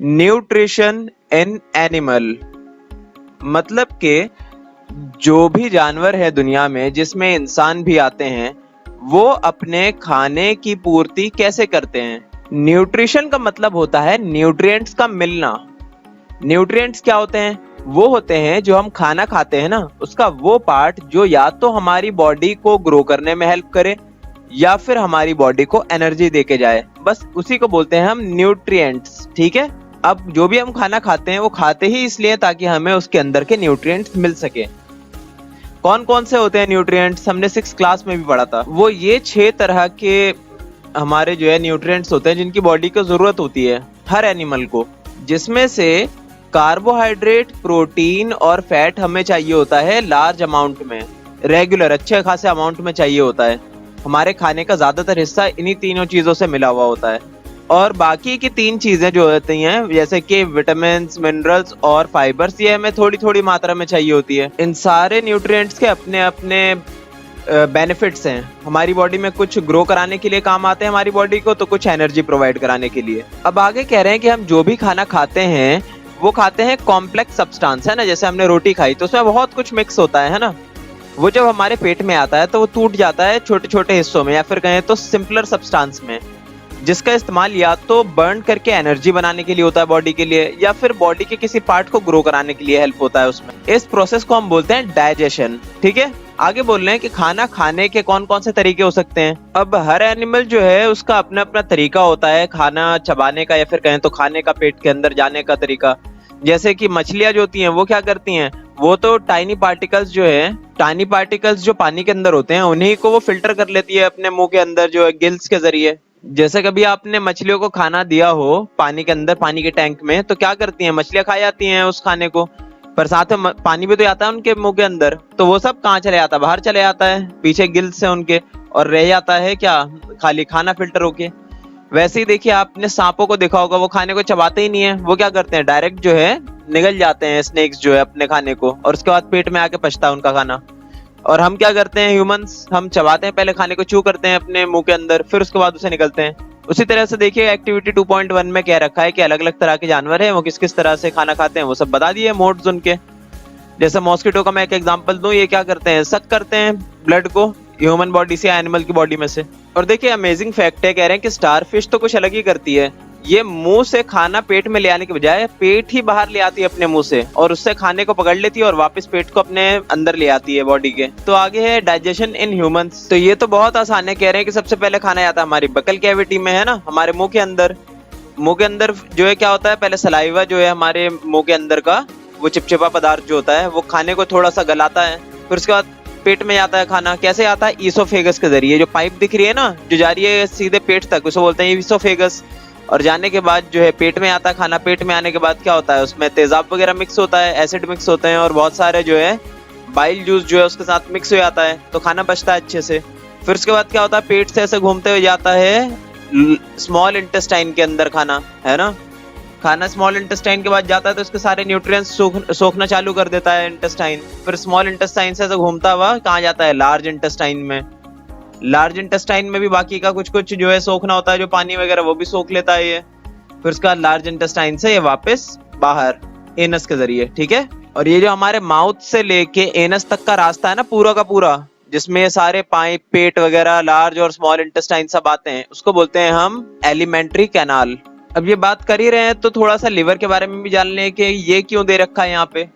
Nutrition in animal, मतलब कि जो भी जानवर है दुनिया में जिसमें इंसान भी आते हैं, वो अपने खाने की पूर्ति कैसे करते हैं। न्यूट्रिशन का मतलब होता है न्यूट्रिएंट्स का मिलना। न्यूट्रिएंट्स क्या होते हैं? वो होते हैं जो हम खाना खाते हैं ना, उसका वो पार्ट जो या तो हमारी बॉडी को ग्रो करने में हेल्प करे या फिर हमारी बॉडी को एनर्जी देके जाए, बस उसी को बोलते हैं हम न्यूट्रिएंट्स। ठीक है, अब जो भी हम खाना खाते हैं वो खाते ही इसलिए ताकि हमें उसके अंदर के न्यूट्रिएंट्स मिल सके। कौन कौन से होते हैं न्यूट्रिएंट्स? हमने 6 क्लास में भी पढ़ा था। वो ये 6 तरह के हमारे जो है न्यूट्रिएंट्स होते हैं जिनकी बॉडी को जरूरत होती है हर एनिमल को, जिसमें से कार्बोहाइड्रेट, प्रोटीन और फैट हमें चाहिए होता है लार्ज अमाउंट में, रेगुलर अच्छे खासे अमाउंट में चाहिए होता है। हमारे खाने का ज्यादातर हिस्सा इन्हीं तीनों चीजों से मिला हुआ होता है। और बाकी की 3 चीजें जो होती हैं जैसे कि विटामिन, मिनरल्स और फाइबर्स, ये हमें थोड़ी थोड़ी मात्रा में चाहिए होती है। इन सारे न्यूट्रिएंट्स के अपने अपने बेनिफिट्स हैं। हमारी बॉडी में कुछ ग्रो कराने के लिए काम आते हैं हमारी बॉडी को, तो कुछ एनर्जी प्रोवाइड कराने के लिए। अब आगे कह रहे हैं कि हम जो भी खाना खाते हैं वो खाते हैं कॉम्प्लेक्स सब्सटेंस, है ना। जैसे हमने रोटी खाई तो उसमें बहुत कुछ मिक्स होता है ना। वो जब हमारे पेट में आता है तो वो टूट जाता है छोटे छोटे हिस्सों में, या फिर कहें तो सिंपलर सब्सटेंस में, जिसका इस्तेमाल या तो बर्न करके एनर्जी बनाने के लिए होता है बॉडी के लिए, या फिर बॉडी के किसी पार्ट को ग्रो कराने के लिए हेल्प होता है उसमें। इस प्रोसेस को हम बोलते हैं डाइजेशन। ठीक है, आगे बोल रहे हैं कि खाना खाने के कौन कौन से तरीके हो सकते हैं। अब हर एनिमल जो है उसका अपना अपना तरीका होता है खाना चबाने का, या फिर कहें तो खाने का पेट के अंदर जाने का तरीका। जैसे कि मछलियां जो होती हैं वो क्या करती हैं, वो तो टाइनी पार्टिकल्स जो पानी के अंदर होते हैं उन्हीं को वो फिल्टर कर लेती है अपने मुंह के अंदर जो है गिल्स के जरिए। जैसे कभी आपने मछलियों को खाना दिया हो पानी के अंदर, पानी के टैंक में, तो क्या करती हैं मछलियां? खा जाती हैं उस खाने को, पर साथ में पानी भी तो आता है उनके मुंह के अंदर, तो वो सब कहाँ चले जाता है? बाहर चले जाता है पीछे गिल्स से उनके, और रह जाता है क्या? खाली खाना फिल्टर होके। वैसे ही देखिए आपने सांपों को देखा होगा, वो खाने को चबाते ही नहीं है, वो क्या करते हैं डायरेक्ट जो है निगल जाते हैं स्नेक्स जो है अपने खाने को, और उसके बाद पेट में आके पचता है उनका खाना। और हम क्या करते हैं ह्यूमंस, हम चबाते हैं, पहले खाने को च्यू करते हैं अपने मुंह के अंदर, फिर उसके बाद उसे निकलते हैं। उसी तरह से देखिए एक्टिविटी 2.1 में कह रखा है कि अलग अलग तरह के जानवर हैं, वो किस किस तरह से खाना खाते हैं वो सब बता दिए मोड्स उनके। जैसे मॉस्किटो का मैं एक एग्जांपल दूं, ये क्या करते हैं, सक करते हैं ब्लड को ह्यूमन बॉडी से या एनिमल की बॉडी में से। और देखिए अमेजिंग फैक्ट है, कह रहे हैं कि स्टारफिश तो कुछ अलग ही करती है, ये मुंह से खाना पेट में ले आने के बजाय पेट ही बाहर ले आती है अपने मुंह से, और उससे खाने को पकड़ लेती है और वापस पेट को अपने अंदर ले आती है बॉडी के। तो आगे है डाइजेशन इन ह्यूमंस। तो ये तो बहुत आसान है, कह रहे हैं कि सबसे पहले खाना जाता है हमारी बकल कैविटी में, है ना, हमारे मुंह के अंदर। मुंह के अंदर जो है क्या होता है, पहले सलाइवा जो है हमारे मुंह के अंदर का वो चिपचिपा पदार्थ जो होता है वो खाने को थोड़ा सा गलाता है, फिर उसके बाद पेट में जाता है खाना। कैसे आता है? ईसोफेगस के जरिए। जो पाइप दिख रही है ना जो जा रही है सीधे पेट तक, उसे बोलते हैं ईसोफेगस। और जाने के बाद जो है पेट में आता है खाना। पेट में आने के बाद क्या होता है, उसमें तेजाब वगैरह मिक्स होता है, एसिड मिक्स होते हैं, और बहुत सारे जो है बाइल जूस जो है उसके साथ मिक्स हो जाता है, तो खाना पचता है अच्छे से। फिर उसके बाद क्या होता है, पेट से ऐसे घूमते हुए जाता है स्मॉल इंटेस्टाइन के अंदर खाना, है ना। खाना स्मॉल इंटेस्टाइन के बाद जाता है तो उसके सारे न्यूट्रिएंट्स सोखना चालू कर देता है इंटेस्टाइन। फिर स्मॉल इंटेस्टाइन से ऐसे घूमता हुआ कहाँ जाता है, लार्ज इंटेस्टाइन में। लार्ज इंटेस्टाइन में भी बाकी का कुछ कुछ जो है सोखना होता है, जो पानी वगैरह वो भी सोख लेता है ये। फिर उसके बाद लार्ज इंटेस्टाइन से ये वापस बाहर एनस के जरिए। ठीक है, और ये जो हमारे माउथ से लेके एनस तक का रास्ता है ना पूरा का पूरा, जिसमें ये सारे पाइप, पेट वगैरह, लार्ज और स्मॉल इंटेस्टाइन सब आते हैं, उसको बोलते हैं हम एलिमेंट्री कैनाल। अब ये बात कर ही रहे हैं तो थोड़ा सा लिवर के बारे में भी जान लें कि ये क्यों दे रखा है यहाँ पे।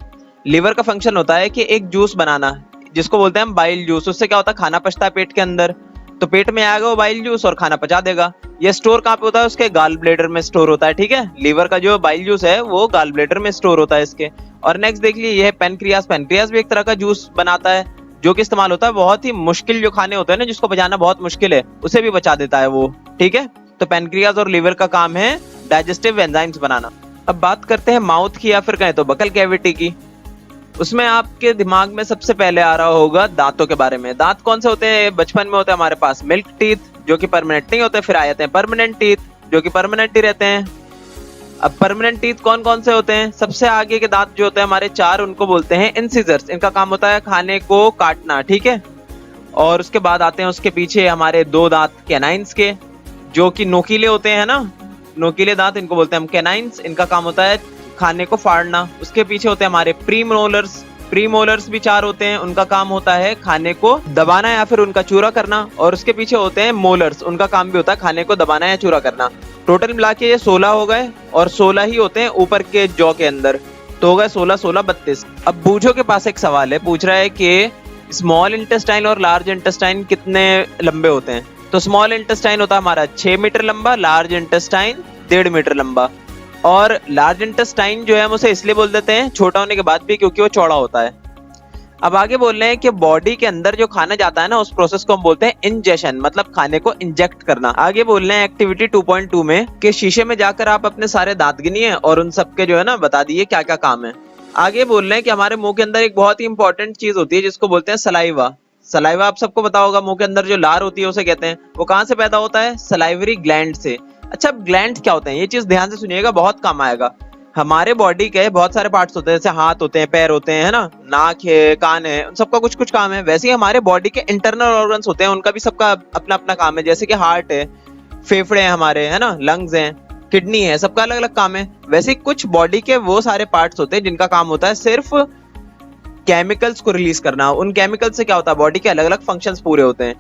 लिवर का फंक्शन होता है कि एक जूस बनाना, जिसको बोलते हैं हम बाइल जूस। उससे क्या होता है, खाना पचता है पेट के अंदर, तो पेट में आएगा वो बाइल जूस और खाना पचा देगा। ये स्टोर कहाँ पे होता है, उसके गाल ब्लेडर में स्टोर होता है। ठीक है, लीवर का जो बाइल जूस है वो गाल ब्लेडर में स्टोर होता है इसके। और नेक्स्ट देख लीजिए, ये पेनक्रियास। पेनक्रियास भी एक तरह का जूस बनाता है जो कि इस्तेमाल होता है बहुत ही मुश्किल जो खाने होते हैं ना, जिसको पचाना बहुत मुश्किल है, उसे भी बचा देता है वो। ठीक है, तो पेनक्रियास और लीवर का काम है डाइजेस्टिव एंजाइम्स बनाना। अब बात करते हैं माउथ की, या फिर कहें तो बकल कैविटी की। उसमें आपके दिमाग में सबसे पहले आ रहा होगा दांतों के बारे में। दांत कौन से होते हैं? बचपन में होते हैं हमारे पास मिल्क टीथ, जो कि परमानेंट नहीं होते, फिर आ जाते हैं परमानेंट टीथ, जो कि परमानेंट ही रहते हैं। अब परमानेंट टीथ कौन कौन से होते हैं? सबसे आगे के दांत जो होते हैं हमारे 4, उनको बोलते हैं इंसिजर्स। इनका काम होता है खाने को काटना। ठीक है, और उसके बाद आते हैं उसके पीछे हमारे 2 दांत कैनाइन्स के, जो कि नोकीले होते हैं ना, नोकीले दांत, इनको बोलते हैं हम कैनाइन्स। इनका काम होता है खाने को फाड़ना। उसके पीछे होते हैं हमारे प्रीमोलर्स। प्रीमोलर्स भी 4 होते हैं, उनका काम होता है खाने को दबाना या फिर उनका चूरा करना। और उसके पीछे होते हैं मोलर्स, उनका काम भी होता है खाने को दबाना या चूरा करना। टोटल मिला के ये 16 हो गए, और 16 ही होते हैं ऊपर के जॉ के अंदर, तो हो गए 16 16 32। अब बूझो के पास एक सवाल है, पूछ रहा है कि स्मॉल इंटेस्टाइन और लार्ज इंटेस्टाइन कितने लंबे होते हैं। तो स्मॉल इंटेस्टाइन होता है हमारा 6 मीटर लंबा, लार्ज इंटेस्टाइन 1.5 मीटर लंबा। और लार्ज इंटेस्टाइन जो है हम उसे इसलिए बोल देते हैं छोटा होने के बाद भी, क्योंकि वो चौड़ा होता है। अब आगे बोल रहे हैं कि बॉडी के अंदर जो खाना जाता है ना, उस प्रोसेस को हम बोलते हैं इंजेशन, मतलब खाने को इंजेक्ट करना। आगे बोल रहे हैं एक्टिविटी 2.2 में कि शीशे में जाकर आप अपने सारे दांत गिनिए और उन सबके जो है ना बता दिए क्या क्या काम है। आगे बोल रहे हैं कि हमारे मुंह के अंदर एक बहुत ही इंपॉर्टेंट चीज होती है जिसको बोलते हैं सलाइवा। सलाइवा आप सबको पता होगा, मुंह के अंदर जो लार होती है उसे कहते हैं। वो कहाँ से पैदा होता है? सलाइवरी ग्लैंड से। अच्छा, ग्लैंड क्या होते हैं? ये चीज ध्यान से सुनिएगा, बहुत काम आएगा। हमारे बॉडी के बहुत सारे पार्ट्स होते हैं, जैसे हाथ होते हैं, पैर होते हैं, है ना, नाक है, कान है, उन सबका कुछ कुछ काम है। वैसे ही हमारे बॉडी के इंटरनल ऑर्गन्स होते हैं, उनका भी सबका अपना अपना काम है। जैसे कि हार्ट है, फेफड़े हैं हमारे, है ना, लंग्स हैं, किडनी है, सबका अलग अलग काम है। वैसे कुछ बॉडी के वो सारे पार्ट्स होते हैं जिनका काम होता है सिर्फ केमिकल्स को रिलीज करना। उन केमिकल्स से क्या होता है, बॉडी के अलग अलग फंक्शंस पूरे होते हैं।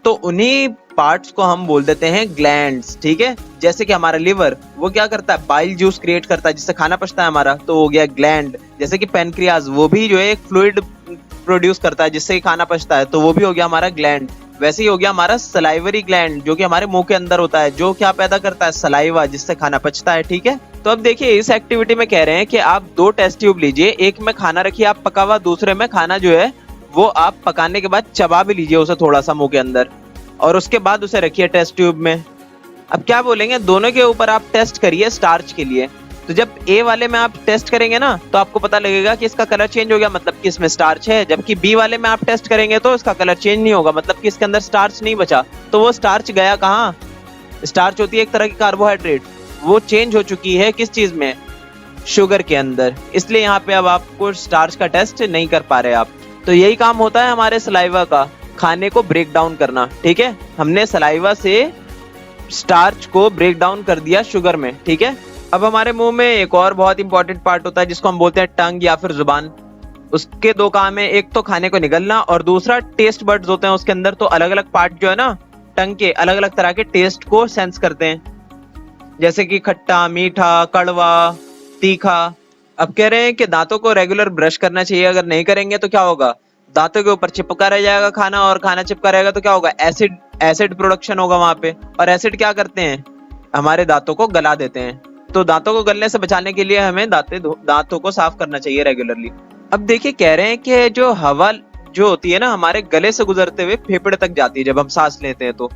तो उन्हीं पार्ट्स को हम बोल देते हैं ग्लैंड्स, ठीक है। जैसे कि हमारा लिवर, वो क्या करता है, बाइल जूस क्रिएट करता है जिससे खाना पचता है हमारा, तो हो गया ग्लैंड। जैसे कि पेनक्रियाज, वो भी जो है एक फ्लूइड प्रोड्यूस करता है जिससे खाना पचता है, तो वो भी हो गया हमारा ग्लैंड। वैसे ही हो गया हमारा सलाइवरी ग्लैंड, जो कि हमारे मुंह के अंदर होता है, जो क्या पैदा करता है, सलाइवा, जिससे खाना पचता है, ठीक है। तो अब देखिए इस एक्टिविटी में कह रहे हैं कि आप 2 टेस्ट ट्यूब लीजिए, एक में खाना रखिए आप पका हुआ, दूसरे में खाना जो है वो आप पकाने के बाद चबा भी लीजिए उसे थोड़ा सा मुंह के अंदर, और उसके बाद उसे रखिए टेस्ट ट्यूब में। अब क्या बोलेंगे, दोनों के ऊपर आप टेस्ट करिए स्टार्च के लिए। तो जब ए वाले में आप टेस्ट करेंगे ना, तो आपको पता लगेगा कि इसका कलर चेंज हो गया, मतलब कि इसमें स्टार्च है। जबकि बी वाले में आप टेस्ट करेंगे तो इसका कलर चेंज नहीं होगा, मतलब कि इसके अंदर स्टार्च नहीं बचा। तो वो स्टार्च गया कहाँ? स्टार्च होती है एक तरह की कार्बोहाइड्रेट, वो चेंज हो चुकी है किस चीज में? शुगर के अंदर। इसलिए यहाँ पे अब आपको स्टार्च का टेस्ट नहीं कर पा रहे आप। तो यही काम होता है हमारे सलाइवा का, खाने को ब्रेक डाउन करना, ठीक है। हमने सलाइवा से स्टार्च को ब्रेक डाउन कर दिया शुगर में, ठीक है। अब हमारे मुंह में एक और बहुत इंपॉर्टेंट पार्ट होता है जिसको हम बोलते हैं टंग या फिर जुबान। उसके 2 काम है, एक तो खाने को निगलना और दूसरा टेस्ट बड्स होते हैं उसके अंदर। तो अलग अलग पार्ट जो है ना टंग के, अलग अलग तरह के टेस्ट को सेंस करते हैं, जैसे कि खट्टा, मीठा, कड़वा, तीखा। अब कह रहे हैं कि दांतों को रेगुलर ब्रश करना चाहिए, अगर नहीं करेंगे तो क्या होगा, दांतों के ऊपर चिपका रह जाएगा खाना, और खाना चिपका रहेगा तो क्या होगा, एसिड प्रोडक्शन होगा वहां पे। और एसिड क्या करते हैं, हमारे दांतों को गला देते हैं। तो दांतों को गलने से बचाने के लिए हमें दांतों को साफ करना चाहिए रेगुलरली। अब देखिए कह रहे हैं कि जो हवा जो होती है ना हमारे गले से गुजरते हुए फेफड़े तक जाती है जब हम सांस लेते हैं तो,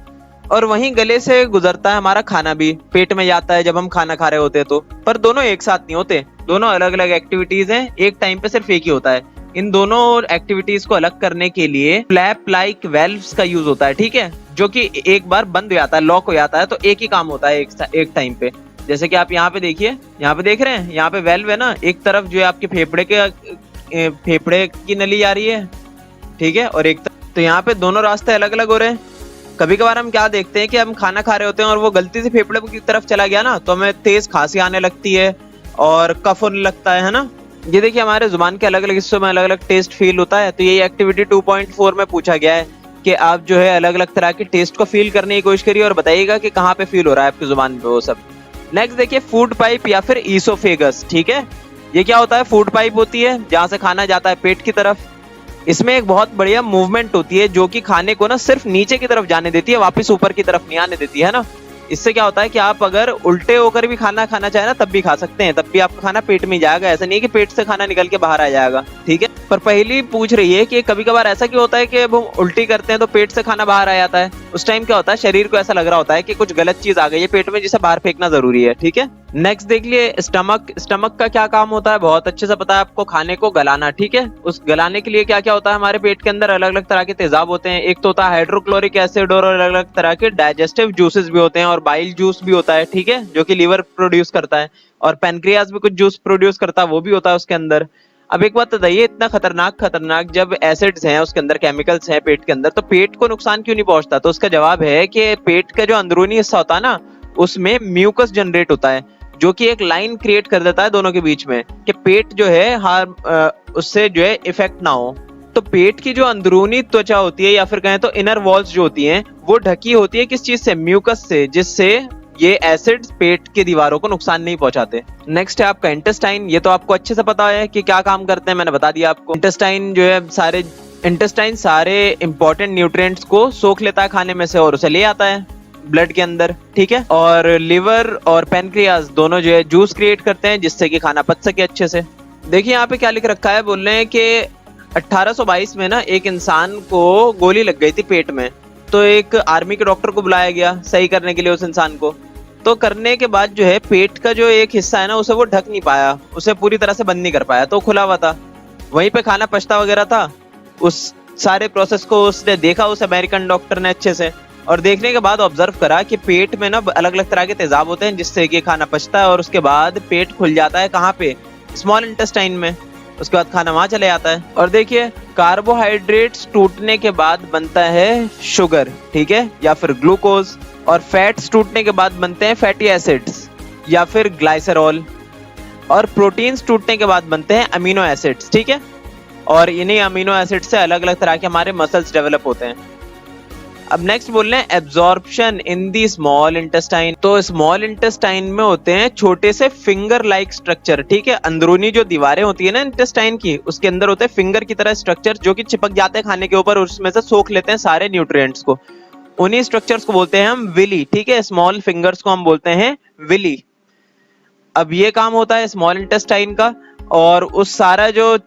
और वहीं गले से गुजरता है हमारा खाना भी, पेट में जाता है जब हम खाना खा रहे होते हैं तो। पर दोनों एक साथ नहीं होते, दोनों अलग अलग एक्टिविटीज हैं, एक टाइम पे सिर्फ एक ही होता है। इन दोनों एक्टिविटीज को अलग करने के लिए फ्लैप लाइक वेल्व्स का यूज होता है, ठीक है, जो कि एक बार बंद हो जाता है, लॉक हो जाता है, तो एक ही काम होता है एक टाइम पे। जैसे कि आप यहाँ पे देखिए, यहाँ पे देख रहे हैं, यहाँ पे वेल्व है ना, एक तरफ जो है आपके फेफड़े की नली जा रही है, ठीक है, और एक तरफ, तो यहाँ पे दोनों रास्ते अलग अलग हो रहे हैं। कभी कभार हम क्या देखते हैं कि हम खाना खा रहे होते हैं और वो गलती से फेफड़े की तरफ चला गया ना, तो हमें तेज खांसी आने लगती है और कफ होने लगता है ना। ये देखिए हमारे जुबान के अलग अलग हिस्सों में अलग अलग टेस्ट फील होता है। तो ये एक्टिविटी 2.4 में पूछा गया है कि आप जो है अलग अलग तरह के टेस्ट को फील करने की कोशिश करिए और बताइएगा कि कहाँ पे फील हो रहा है आपकी जुबान पे वो सब। नेक्स्ट देखिए फूड पाइप या फिर ईसोफेगस, ठीक है। ये क्या होता है, फूड पाइप होती है जहां से खाना जाता है पेट की तरफ। इसमें एक बहुत बढ़िया मूवमेंट होती है जो कि खाने को ना सिर्फ नीचे की तरफ जाने देती है, वापस ऊपर की तरफ नहीं आने देती है ना। इससे क्या होता है कि आप अगर उल्टे होकर भी खाना खाना चाहे ना तब भी खा सकते हैं, तब भी आपका खाना पेट में जाएगा। ऐसा नहीं है कि पेट से खाना निकल के बाहर आ जाएगा, ठीक है। पर पहली पूछ रही है कि कभी कभार ऐसा क्यों होता है कि अब हम उल्टी करते हैं तो पेट से खाना बाहर आ जाता है। उस टाइम क्या होता है, शरीर को ऐसा लग रहा होता है कि कुछ गलत चीज आ गई है पेट में जिसे बाहर फेंकना जरूरी है, ठीक है। नेक्स्ट देख लिए स्टमक का क्या काम होता है, बहुत अच्छे से पता है आपको, खाने को गलाना, ठीक है। उस गलाने के लिए क्या क्या होता है हमारे पेट के अंदर, अलग अलग तरह के तेजाब होते हैं। एक तो होता है हाइड्रोक्लोरिक एसिड और अलग अलग तरह के डाइजेस्टिव जूसेस भी होते हैं, और बाइल जूस भी होता है, ठीक है, जो कि लीवर प्रोड्यूस करता है, और पेनक्रियाज भी कुछ जूस प्रोड्यूस करता है, वो भी होता है उसके अंदर। अब एक बात बताइए, इतना खतरनाक जब एसिड्स हैं उसके अंदर, केमिकल्स हैं पेट के अंदर, तो पेट को नुकसान क्यों नहीं पहुंचता? तो उसका जवाब है कि पेट का जो अंदरूनी हिस्सा होता है ना, उसमें म्यूकस जनरेट होता है, जो कि एक लाइन क्रिएट कर देता है दोनों के बीच में कि पेट जो है उससे जो है इफेक्ट ना हो। तो पेट की जो अंदरूनी त्वचा होती है या फिर कहें तो इनर वॉल्स जो होती हैं वो ढकी होती है किस चीज से? म्यूकस से, जिससे ये एसिड्स पेट की दीवारों को नुकसान नहीं पहुंचाते। नेक्स्ट है आपका इंटेस्टाइन। ये तो आपको अच्छे से पता है कि क्या काम करते हैं, मैंने बता दिया आपको। इंटेस्टाइन सारे इंपॉर्टेंट न्यूट्रिएंट्स को सोख लेता है खाने में से और उसे ले आता है ब्लड के अंदर, ठीक है। और लिवर और पैनक्रियाज दोनों जो है जूस क्रिएट करते हैं जिससे कि खाना पच सके अच्छे से। देखिए यहाँ पे क्या लिख रखा है, बोल रहे हैं कि 1822 में ना एक इंसान को गोली लग गई थी पेट में, तो एक आर्मी के डॉक्टर को बुलाया गया सही करने के लिए उस इंसान को। तो करने के बाद जो है पेट का जो एक हिस्सा है ना उसे वो ढक नहीं पाया, उसे पूरी तरह से बंद नहीं कर पाया, तो खुला हुआ था, वहीं पे खाना पचता वगैरह था। उस सारे प्रोसेस को उसने देखा उस अमेरिकन डॉक्टर ने अच्छे से, और देखने के बाद ऑब्जर्व करा कि पेट में ना अलग अलग तरह के तेजाब होते हैं जिससे कि खाना पचता है, और उसके बाद पेट खुल जाता है कहाँ पे? स्मॉल इंटेस्टाइन में। उसके बाद खाना वहां चले जाता है। और देखिए कार्बोहाइड्रेट्स टूटने के बाद बनता है शुगर, ठीक है, या फिर ग्लूकोज, और फैट्स टूटने के बाद बनते हैं फैटी एसिड्स या फिर ग्लाइसरॉल, और प्रोटीन्स टूटने के बाद बनते हैं अमीनो एसिड्स, ठीक है। और इन्हीं अमीनो एसिड से अलग अलग तरह के हमारे मसल्स डेवलप होते हैं। अब नेक्स्ट बोल रहे हैं absorption in the small intestine. तो स्मॉल इंटेस्टाइन में होते हैं छोटे से फिंगर लाइक स्ट्रक्चर, ठीक है। अंदरूनी जो दीवारें होती है ना इंटेस्टाइन की, उसके अंदर होते हैं फिंगर की तरह स्ट्रक्चर जो कि चिपक जाते हैं खाने के ऊपर और उसमें से सोख लेते हैं सारे न्यूट्रिएंट्स को। उन्हीं स्ट्रक्चर्स को बोलते हैं हम विली, ठीक है। स्मॉल फिंगर्स को हम बोलते हैं विली। अब ये काम होता है स्मॉल इंटेस्टाइन का, और उस सारा जो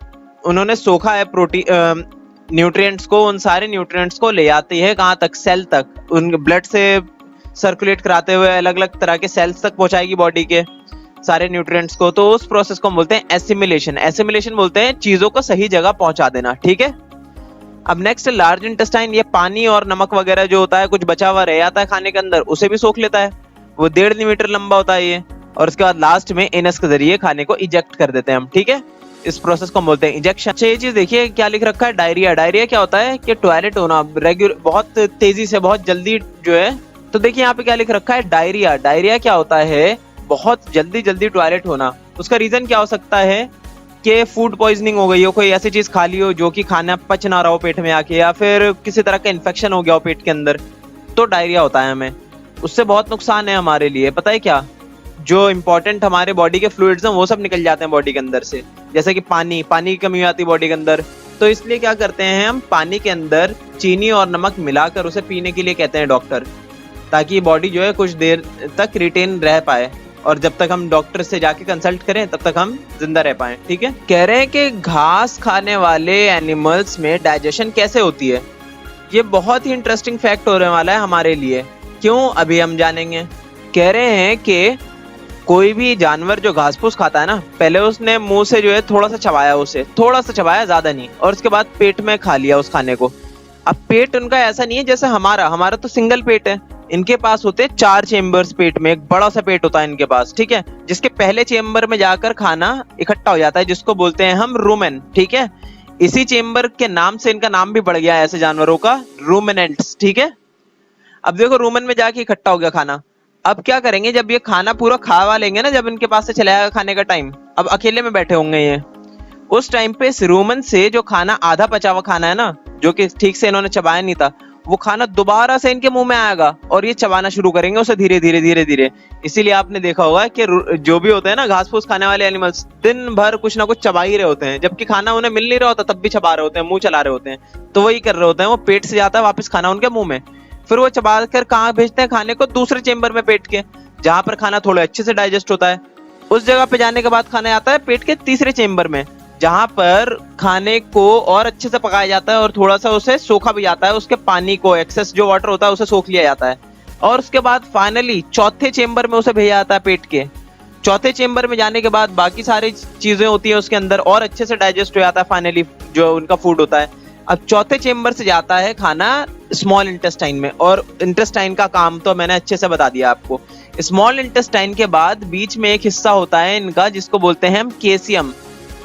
उन्होंने सोखा है प्रोटीन न्यूट्रिएंट्स को, उन सारे न्यूट्रिएंट्स को ले आती है कहाँ तक? सेल तक। उन ब्लड से सर्कुलेट कराते हुए अलग अलग तरह के सेल्स तक पहुंचाएगी बॉडी के सारे न्यूट्रिएंट्स को। तो उस प्रोसेस को हम बोलते हैं एसिमिलेशन। एसिमिलेशन बोलते हैं चीजों को सही जगह पहुंचा देना, ठीक है। अब नेक्स्ट लार्ज इंटेस्टाइन। ये पानी और नमक वगैरह जो होता है कुछ बचा हुआ रह जाता है खाने के अंदर, उसे भी सोख लेता है। वो 1.5 मीटर लंबा होता है ये, और उसके बाद लास्ट में एनस के जरिए खाने को इजेक्ट कर देते हैं हम, ठीक है। इस प्रोसेस को हम बोलते हैं इंजेक्शन। अच्छा ये चीज देखिए क्या लिख रखा है, डायरिया। डायरिया क्या होता है कि टॉयलेट होना रेगुलर, बहुत तेजी से, बहुत जल्दी जो है। तो देखिए यहाँ पे क्या लिख रखा है, डायरिया। डायरिया क्या होता है? बहुत जल्दी जल्दी टॉयलेट होना। उसका रीजन क्या हो सकता है कि फूड पॉइजनिंग हो गई हो, कोई ऐसी चीज खा ली हो जो कि खाना पच ना रहा हो पेट में आके, या फिर किसी तरह का इन्फेक्शन हो गया हो पेट के अंदर, तो डायरिया होता है हमें। उससे बहुत नुकसान है हमारे लिए, पता है क्या? जो इंपॉर्टेंट हमारे बॉडी के फ्लूइड्स हैं वो सब निकल जाते हैं बॉडी के अंदर से, जैसे कि पानी की कमी हो जाती है बॉडी के अंदर। तो इसलिए क्या करते हैं हम, पानी के अंदर चीनी और नमक मिलाकर उसे पीने के लिए कहते हैं डॉक्टर, ताकि बॉडी जो है कुछ देर तक रिटेन रह पाए, और जब तक हम डॉक्टर से जाके कंसल्ट करें तब तक हम जिंदा रह पाए, ठीक है। कह रहे हैं कि घास खाने वाले एनिमल्स में डाइजेशन कैसे होती है। ये बहुत ही इंटरेस्टिंग फैक्ट होने वाला है हमारे लिए। क्यों? अभी हम जानेंगे। कह रहे हैं कि कोई भी जानवर जो घास फूस खाता है ना, पहले उसने मुंह से जो है थोड़ा सा चबाया, ज्यादा नहीं, और उसके बाद पेट में खा लिया उस खाने को। अब पेट उनका ऐसा नहीं है जैसे हमारा तो सिंगल पेट है। इनके पास होते हैं 4 चेम्बर्स पेट में, एक बड़ा सा पेट होता है इनके पास, ठीक है, जिसके पहले चेम्बर में जाकर खाना इकट्ठा हो जाता है, जिसको बोलते हैं हम रूमेन, ठीक है। इसी चेम्बर के नाम से इनका नाम भी बढ़ गया है ऐसे जानवरों का, रूमिनेंट्स, ठीक है। अब देखो रूमेन में जाके इकट्ठा हो गया खाना। अब क्या करेंगे, जब ये खाना पूरा खावा लेंगे ना, जब इनके पास से चला जाएगा खाने का टाइम, अब अकेले में बैठे होंगे ये, उस टाइम पे रूमेन से जो खाना आधा पचा हुआ खाना है ना, जो कि ठीक से इन्होंने चबाया नहीं था, वो खाना दोबारा से इनके मुंह में आएगा और ये चबाना शुरू करेंगे उसे धीरे धीरे। इसीलिए आपने देखा होगा कि जो भी होते हैं ना घास फूस खाने वाले एनिमल्स, दिन भर कुछ ना कुछ चबा ही रहे होते हैं, जबकि खाना उन्हें मिल नहीं रहा होता तब भी चबा रहे होते हैं, मुंह चला रहे होते हैं। तो वही कर रहे होते हैं, वो पेट से जाता है वापस खाना उनके मुंह में, फिर वो चबा कर कहाँ भेजते हैं खाने को? दूसरे चेम्बर में पेट के, जहां पर खाना थोड़ा अच्छे से डाइजेस्ट होता है। उस जगह पे जाने के बाद खाना आता है पेट के तीसरे चेम्बर में, जहां पर खाने को और अच्छे से पकाया जाता है और थोड़ा सा उसे सोखा भी जाता है, उसके पानी को, एक्सेस जो वाटर होता है उसे सोख लिया जाता है। और उसके बाद फाइनली चौथे चेम्बर में उसे भेजा जाता है पेट के। चौथे चेम्बर में जाने के बाद बाकी सारी चीजें होती है उसके अंदर और अच्छे से डाइजेस्ट हो जाता है फाइनली जो उनका फूड होता है। अब चौथे चेम्बर से जाता है खाना स्मॉल इंटेस्टाइन में, और इंटेस्टाइन का काम तो मैंने अच्छे से बता दिया आपको। स्मॉल इंटेस्टाइन के बाद बीच में एक हिस्सा होता है इनका जिसको बोलते हैं हम केसियम।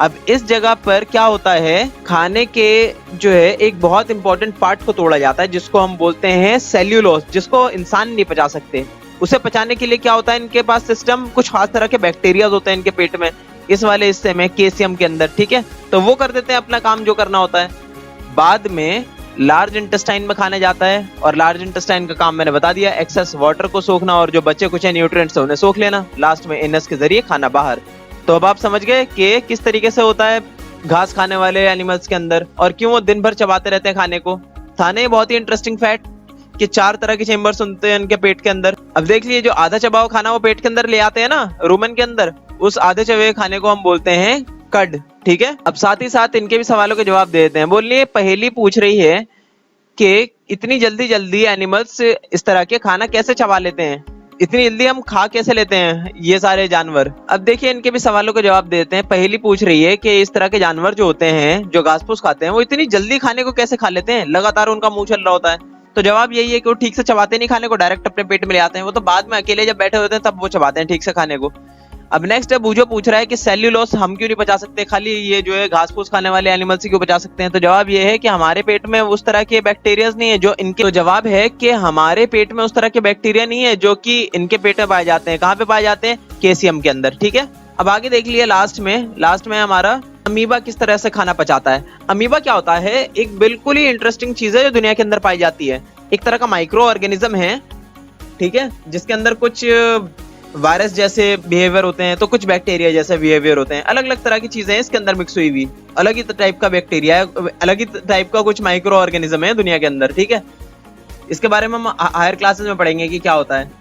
अब इस जगह पर क्या होता है, खाने के जो है एक बहुत इंपॉर्टेंट पार्ट को तोड़ा जाता है जिसको हम बोलते हैं सेल्यूलोज, जिसको इंसान नहीं पचा सकते। उसे पचाने के लिए क्या होता है इनके पास सिस्टम, कुछ खास तरह के बैक्टीरिया होते हैं इनके पेट में, इस वाले हिस्से में कैसियम के अंदर, ठीक है। तो वो कर देते हैं अपना काम जो करना होता है। बाद में लार्ज इंटेस्टाइन में खाने जाता है, और लार्ज इंटेस्टाइन का काम मैंने बता दिया, एक्सेस वाटर को सोखना और जो बचे कुछ न्यूट्रिएंट्स है उन्हें सोख लेना, लास्ट में एनस के जरिए खाना बाहर। तो अब आप समझ गए कि किस तरीके से होता है घास खाने वाले एनिमल्स के अंदर, और क्यों वो दिन भर चबाते रहते हैं खाने को। था नहीं बहुत ही इंटरेस्टिंग फैक्ट कि 4 तरह के चेम्बर्स होते हैं उनके पेट के अंदर। अब देख लिए जो आधा चबा हुआ खाना वो पेट के अंदर ले आते हैं ना रूमन के अंदर, उस आधे चबे हुए खाने को हम बोलते हैं कड, ठीक है। अब साथ ही साथ इनके भी सवालों के जवाब दे देते हैं। बोलिए पहेली पूछ रही है कि इतनी जल्दी जल्दी एनिमल्स इस तरह के खाना कैसे चबा लेते हैं, इतनी जल्दी हम खा कैसे लेते हैं ये सारे जानवर। अब देखिए इनके भी सवालों के जवाब देते हैं। पहेली पूछ रही है कि इस तरह के जानवर जो होते हैं जो घास फूस खाते हैं वो इतनी जल्दी खाने को कैसे खा लेते हैं, लगातार उनका मुंह चल रहा होता है। तो जवाब यही है कि वो ठीक से चबाते नहीं खाने को, डायरेक्ट अपने पेट में ले आते हैं। वो तो बाद में अकेले जब बैठे होते हैं तब वो चबाते हैं ठीक से खाने को। अब नेक्स्ट है बूझो पूछ रहा है कि सेल्यूलोस हम क्यों नहीं पचा सकते, खाली ये जो है घास फूस खाने वाले एनिमल्स ही क्यों पचा सकते हैं। तो जवाब ये है कि हमारे पेट में उस तरह के बैक्टीरिया नहीं है जो इनके, तो जवाब है कि हमारे पेट में उस तरह के बैक्टीरिया नहीं है जो कि इनके पेट में पाए जाते हैं। कहाँ पे पाए जाते हैं, कैल्शियम के अंदर, ठीक है। अब आगे देख लिया लास्ट में हमारा अमीबा किस तरह से खाना पचाता है। अमीबा क्या होता है, एक बिल्कुल ही इंटरेस्टिंग चीज है जो दुनिया के अंदर पाई जाती है। एक तरह का माइक्रो ऑर्गेनिज्म है, ठीक है, जिसके अंदर कुछ वायरस जैसे बिहेवियर होते हैं तो कुछ बैक्टीरिया जैसे बिहेवियर होते हैं। अलग अलग तरह की चीजें हैं इसके अंदर मिक्स हुई हुई, अलग ही टाइप का बैक्टीरिया है, अलग ही टाइप का कुछ माइक्रो ऑर्गेनिज्म है दुनिया के अंदर, ठीक है। इसके बारे में हम हायर क्लासेस में पढ़ेंगे कि क्या होता है।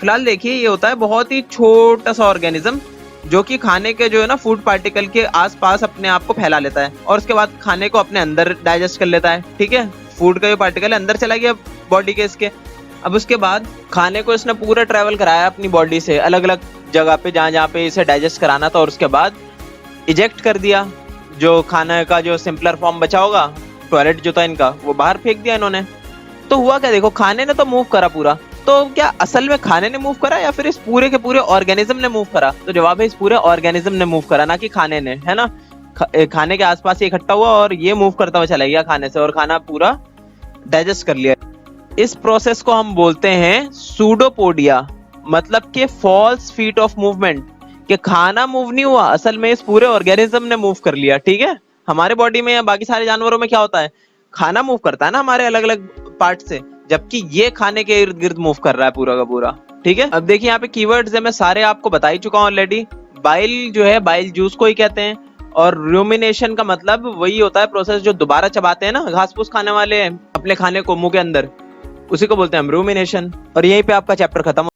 फिलहाल देखिए ये होता है बहुत ही छोटा सा ऑर्गेनिज्म जो कि खाने के जो है ना फूड पार्टिकल के आसपास अपने आप को फैला लेता है और उसके बाद खाने को अपने अंदर डाइजेस्ट कर लेता है, ठीक है। फूड का जो पार्टिकल है अंदर चला गया बॉडी के इसके। अब उसके बाद खाने को इसने पूरा ट्रैवल कराया अपनी बॉडी से अलग अलग जगह पे जहाँ पे इसे डाइजेस्ट कराना था, और उसके बाद इजेक्ट कर दिया। जो खाने का जो सिंपलर फॉर्म बचा होगा, टॉयलेट जो था इनका, वो बाहर फेंक दिया इन्होंने। तो हुआ क्या, देखो खाने ने तो मूव करा पूरा, तो क्या असल में खाने ने मूव करा या फिर इस पूरे के पूरे ऑर्गेनिज्म ने मूव करा। तो जवाब है इस पूरे ऑर्गेनिज्म ने मूव करा, ना कि खाने ने, है ना। खाने के आसपास ये इकट्ठा हुआ और ये मूव करता हुआ चला गया खाने से और खाना पूरा डाइजेस्ट कर लिया। इस प्रोसेस को हम बोलते हैं सूडोपोडिया, मतलब कि फॉल्स फीट ऑफ मूवमेंट, कि खाना मूव नहीं हुआ, असल में इस पूरे ऑर्गेनिज्म ने मूव कर लिया, ठीक है। हमारे बॉडी में या बाकी सारे जानवरों में क्या होता है, खाना मूव करता है ना हमारे अलग अलग पार्ट से, जबकि ये खाने के इर्द गिर्द मूव कर रहा है पूरा का पूरा, ठीक है। अब देखिए यहाँ पे कीवर्ड्स है, मैं सारे आपको बता ही चुका हूँ ऑलरेडी। बाइल जो है, बाइल जूस को ही कहते हैं, और रूमिनेशन का मतलब वही होता है प्रोसेस जो दोबारा चबाते हैं ना घास फूस खाने वाले अपने खाने को मुंह के अंदर, उसी को बोलते हैं हम रूमिनेशन। और यहीं पे आपका चैप्टर खत्म।